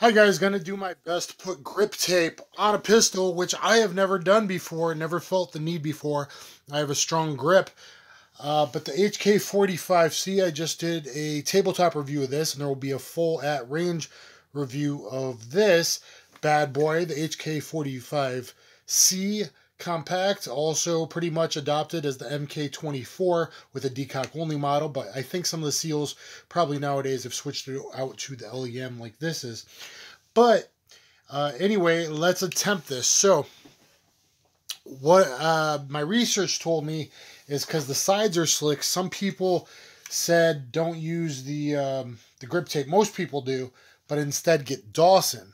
Hi guys, gonna do my best to put grip tape on a pistol, which I have never done before, never felt the need before. I have a strong grip. But the HK45c, I just did a tabletop review of this, and there will be a full at-range review of this bad boy, the HK45c Compact, also pretty much adopted as the MK24 with a decock only model, but I think some of the seals probably nowadays have switched it out to the LEM like this is. But anyway, let's attempt this. So what my research told me is because the sides are slick, some people said don't use the grip tape. Most people do, but instead get Dawson.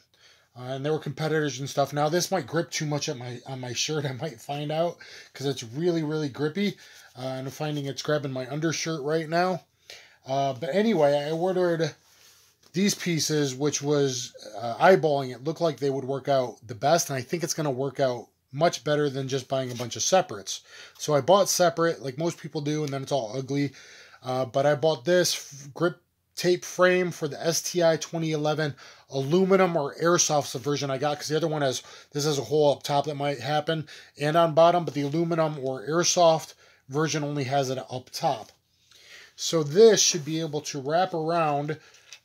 And there were competitors and stuff. Now this might grip too much on my shirt. I might find out because it's really grippy. And I'm finding it's grabbing my undershirt right now. But anyway, I ordered these pieces, which was eyeballing it, looked like they would work out the best. And I think it's going to work out much better than just buying a bunch of separates. So I bought separate like most people do, and then it's all ugly. But I bought this grip tape frame for the STI 2011 aluminum or airsoft's the version I got, because the other one has a hole up top that might happen and on bottom, but the aluminum or airsoft version only has it up top. So this should be able to wrap around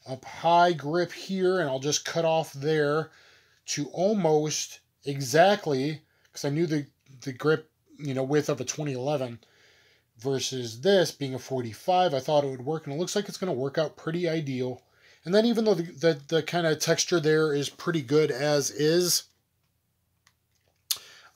up high grip here, and I'll just cut off there to almost exactly, because I knew the grip width of a 2011 versus this being a 45, I thought it would work, and it looks like it's going to work out pretty ideal. And then even though the kind of texture there is pretty good as is,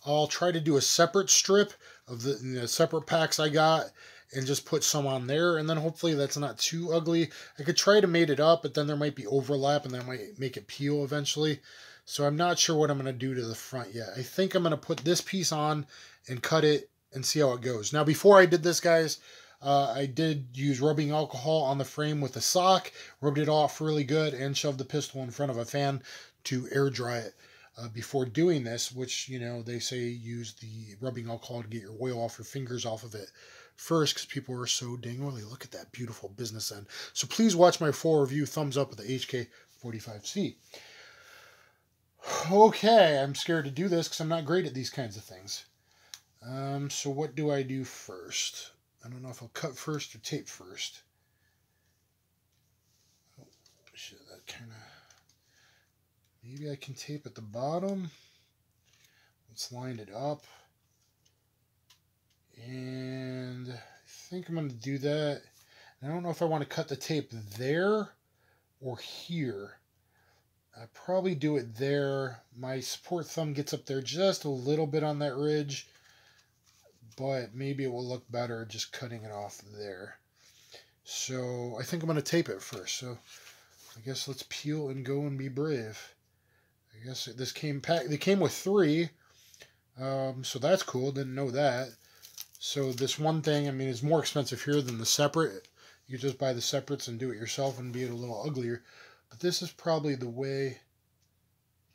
I'll try to do a separate strip of the separate packs I got and just put some on there, and then hopefully that's not too ugly. I could try to mate it up, but then there might be overlap and that might make it peel eventually. So I'm not sure what I'm going to do to the front yet. I think I'm going to put this piece on and cut it and see how it goes. Now, before I did this, guys, I did use rubbing alcohol on the frame with a sock, rubbed it off really good, and shoved the pistol in front of a fan to air dry it before doing this, which, they say use the rubbing alcohol to get your oil off your fingers off of it first, because people are so dang oily. Look at that beautiful business end. So please watch my full review. Thumbs up with the HK45c. Okay, I'm scared to do this because I'm not great at these kinds of things. So what do I do first? I don't know if I'll cut first or tape first. Oh, shit, that kind of... Maybe I can tape at the bottom. Let's line it up. And I think I'm going to do that. I don't know if I want to cut the tape there or here. I'll probably do it there. My support thumb gets up there just a little bit on that ridge, but maybe it will look better just cutting it off there. So I think I'm going to tape it first. So I guess let's peel and go and be brave. I guess this came packed. They came with 3, so that's cool. Didn't know that. So this one thing, I mean, is more expensive here than the separate. You just buy the separates and do it yourself and be a little uglier. But this is probably the way.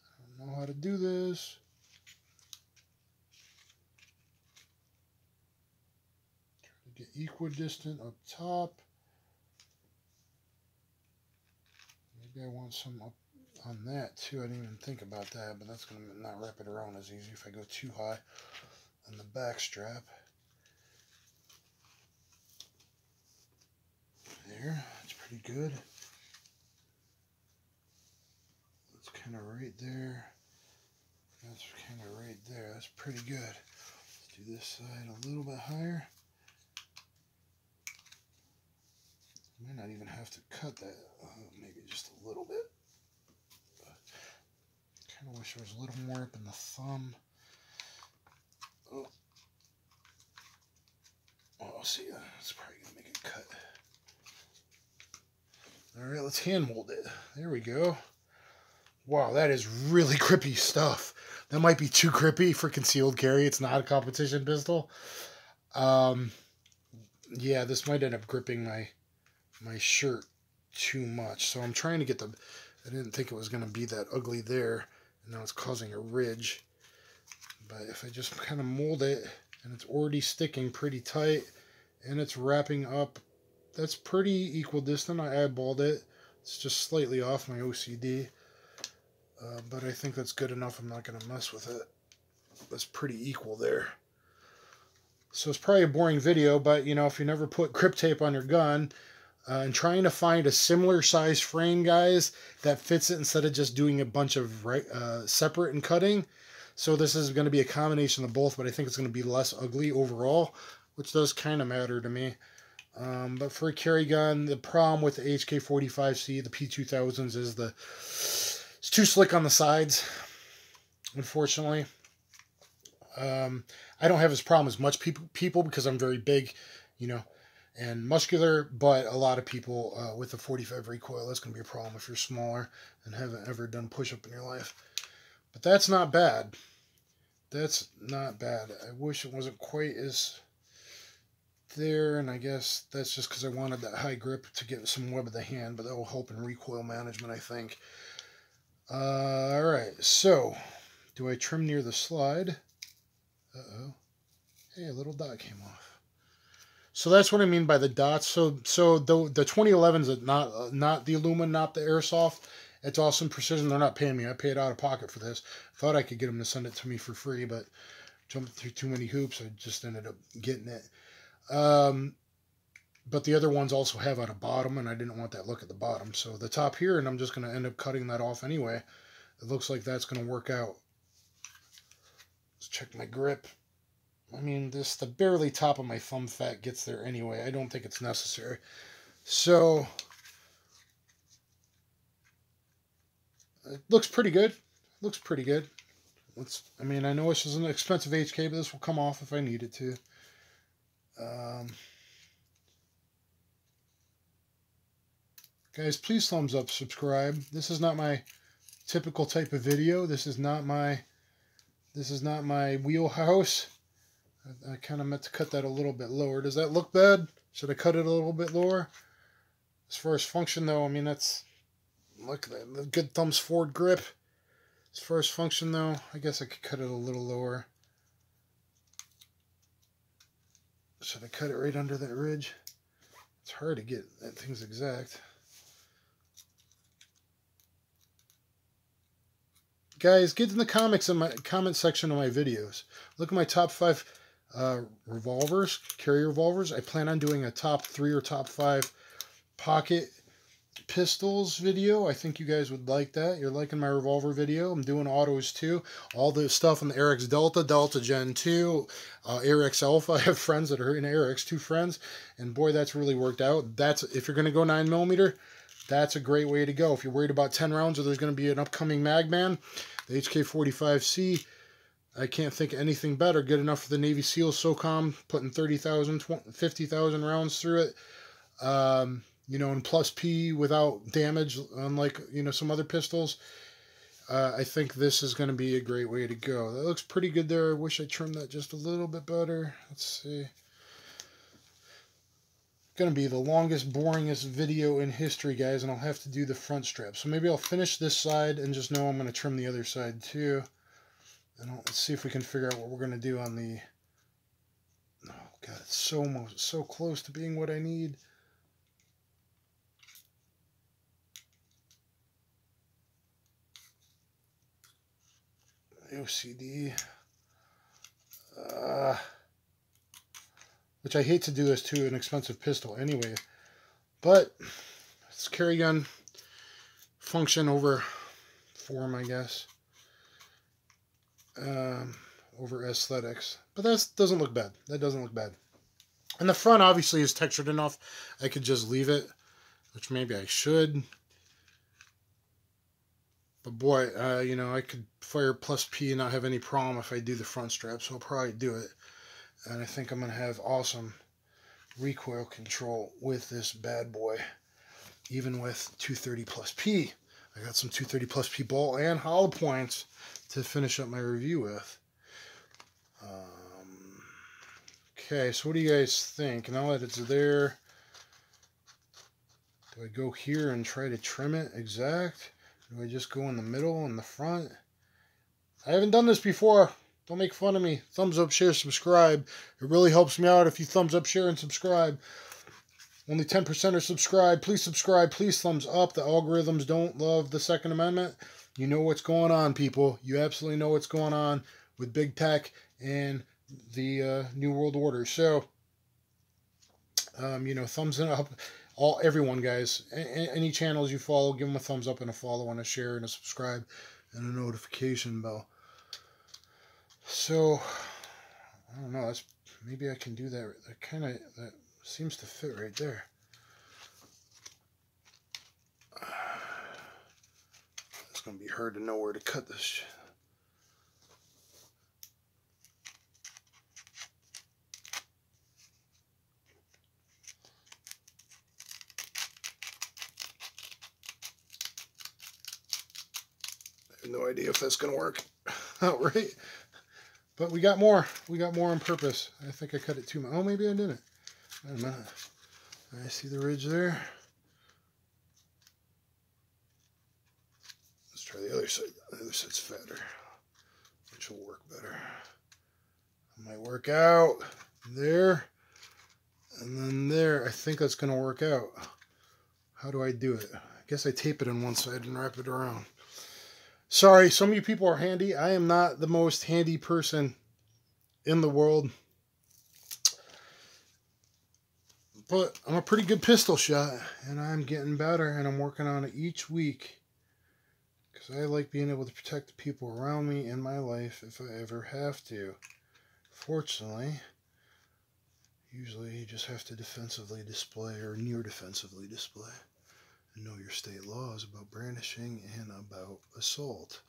I don't know how to do this. Try to get equidistant up top. Maybe I want some up on that too. I didn't even think about that, but that's going to not wrap it around as easy if I go too high on the back strap. There, that's pretty good. That's kind of right there. That's kind of right there. That's pretty good. Let's do this side a little bit higher. Might not even have to cut that. Maybe just a little bit. Kind of wish there was a little more up in the thumb. Oh, see, that's probably gonna make it cut. All right, let's hand mold it. There we go. Wow, that is really grippy stuff. That might be too grippy for concealed carry. It's not a competition pistol. Yeah, this might end up gripping my shirt too much. So I'm trying to get the... I didn't think it was going to be that ugly there. And now it's causing a ridge. But if I just kind of mold it, and it's already sticking pretty tight, and it's wrapping up, that's pretty equidistant. I eyeballed it. It's just slightly off my OCD. But I think that's good enough. I'm not going to mess with it. That's pretty equal there. So it's probably a boring video, but you know, if you never put grip tape on your gun, and trying to find a similar size frame, guys, that fits it instead of just doing a bunch of separate and cutting. So this is going to be a combination of both, but I think it's going to be less ugly overall, which does kind of matter to me. But for a carry gun, the problem with the HK45c, the P2000s, is it's too slick on the sides, unfortunately. I don't have this problem as much people because I'm very big, you know, and muscular, but a lot of people with the 45 recoil, that's going to be a problem if you're smaller and haven't ever done push-up in your life. But that's not bad. That's not bad. I wish it wasn't quite as there, and I guess that's just because I wanted that high grip to get some web of the hand, but that will help in recoil management, I think. Alright, so do I trim near the slide? Uh-oh. Hey, a little dot came off. So that's what I mean by the dots. So the 2011s are not the Illuma, not the Airsoft. It's Awesome Precision. They're not paying me. I paid out of pocket for this. Thought I could get them to send it to me for free, but jumping through too many hoops, I just ended up getting it. But the other ones also have at a bottom, and I didn't want that look at the bottom. So the top here, and I'm just going to end up cutting that off anyway. It looks like that's going to work out. Let's check my grip. I mean, the barely top of my thumb fat gets there anyway. I don't think it's necessary. So it looks pretty good. Looks pretty good. I mean, I know this is an expensive HK, but this will come off if I need it to. Guys, please thumbs up, subscribe. This is not my typical type of video. This is not my wheelhouse. I kind of meant to cut that a little bit lower. Does that look bad? Should I cut it a little bit lower? As far as function, though, I mean, that's... Look at the good thumbs forward grip. As far as function, though, I guess I could cut it a little lower. Should I cut it right under that ridge? It's hard to get that thing's exact. Guys, get in the comment section of my videos. Look at my top 5 revolvers, carry revolvers. I plan on doing a top 3 or top 5 pocket pistols video. I think you guys would like that. You're liking my revolver video. I'm doing autos too. All the stuff in the AirX Delta Gen 2, AirX Alpha. I have friends that are in AirX, 2 friends, and boy, that's really worked out. That's, if you're going to go 9mm, that's a great way to go. If you're worried about 10 rounds or there's going to be an upcoming Magman, the HK45c, I can't think of anything better. Good enough for the Navy SEALs, SOCOM, putting 30,000, 50,000 rounds through it. You know, and plus P without damage, unlike, you know, some other pistols. I think this is going to be a great way to go. That looks pretty good there. I wish I trimmed that just a little bit better. Let's see. Going to be the longest, boringest video in history, guys, and I'll have to do the front strap. So maybe I'll finish this side and just know I'm going to trim the other side too. And let's see if we can figure out what we're going to do on the... Oh, God, it's so close to being what I need. OCD. Which I hate to do this to an expensive pistol anyway. But it's carry gun function over form, I guess. Over aesthetics. But that doesn't look bad. That doesn't look bad. And the front obviously is textured enough. I could just leave it, which maybe I should. But boy, you know, I could fire plus P and not have any problem if I do the front strap, so I'll probably do it. And I think I'm going to have awesome recoil control with this bad boy, even with 230 plus P. I got some 230 plus P ball and hollow points to finish up my review with. Okay, so what do you guys think? Now that it's there, do I go here and try to trim it exact? Do I just go in the middle and the front? I haven't done this before. Don't make fun of me. Thumbs up, share, subscribe. It really helps me out if you thumbs up, share, and subscribe. Only 10% are subscribed. Please subscribe. Please thumbs up. The algorithms don't love the Second Amendment. You know what's going on, people. You absolutely know what's going on with big tech and the New World Order. So, you know, thumbs up. Everyone, guys. Any channels you follow, give them a thumbs up and a follow and a share and a subscribe and a notification bell. So, I don't know. Maybe I can do that. That seems to fit right there. It's going to be hard to know where to cut this shit. I have no idea if that's going to work out right. But we got more. We got more on purpose. I think I cut it too much. Oh, maybe I didn't. I don't know. I see the ridge there. Let's try the other side. The other side's fatter, which will work better. It might work out there. And then there. I think that's going to work out. How do I do it? I guess I tape it on one side and wrap it around. Sorry, some of you people are handy. I am not the most handy person in the world. But I'm a pretty good pistol shot, and I'm getting better, and I'm working on it each week. Because I like being able to protect the people around me in my life if I ever have to. Fortunately, usually you just have to defensively display or near defensively display. Know your state laws about brandishing and about assault,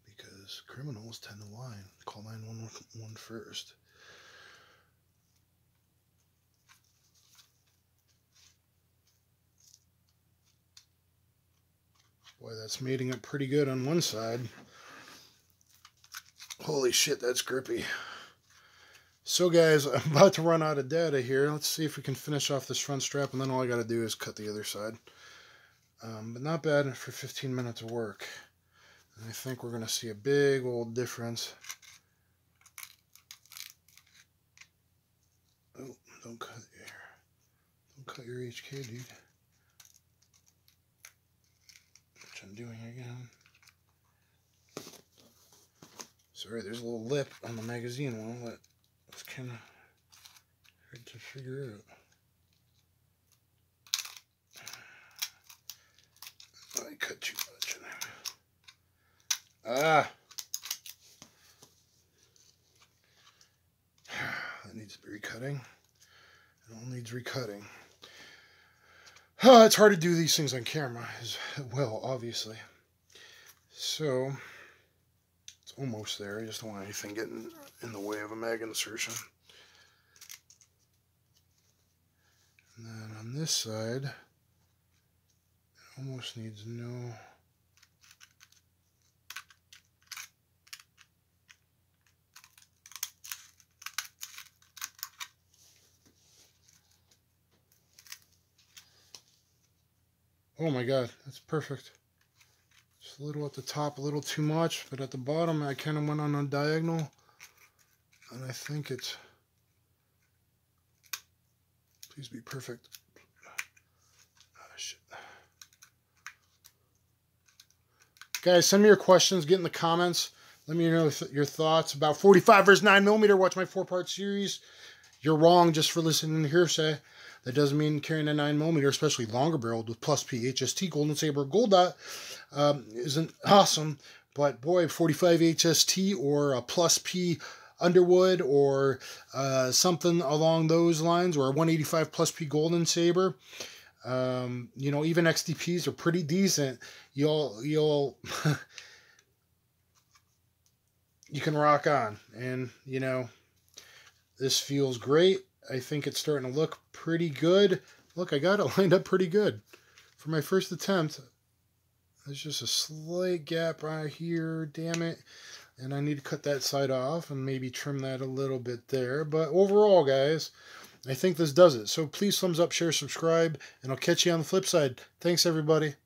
because criminals tend to lie. Call 911 first. Boy, that's mating up pretty good on one side. Holy shit, that's grippy. So guys, I'm about to run out of data here. Let's see if we can finish off this front strap, and then all I gotta do is cut the other side. But not bad for 15 minutes of work. And I think we're going to see a big old difference. Oh, don't cut your HK, dude. Which I'm doing again. Sorry, there's a little lip on the magazine one that was kind of hard to figure out. I cut too much in there. Ah! That needs recutting. It all needs recutting. It's hard to do these things on camera as well, obviously. So, it's almost there. I just don't want anything getting in the way of a mag insertion. And then on this side, almost needs no. Oh my god, that's perfect. Just a little at the top, a little too much, but at the bottom I kind of went on a diagonal, and I think it's. Please be perfect. Shit. Guys, send me your questions. Get in the comments. Let me know your thoughts about 45 versus 9mm. Watch my 4-part series. You're wrong just for listening to hearsay. That doesn't mean carrying a 9mm, especially longer barreled with plus P HST Golden Saber Gold Dot, isn't awesome. But boy, 45 HST or a plus P Underwood or something along those lines, or a 185 plus P Golden Saber. You know, even XDPs are pretty decent. You'll you can rock on, and you know, this feels great. I think it's starting to look pretty good. Look, I got it lined up pretty good for my first attempt. There's just a slight gap right here, damn it. And I need to cut that side off and maybe trim that a little bit there. But overall, guys, I think this does it. So please thumbs up, share, subscribe, and I'll catch you on the flip side. Thanks, everybody.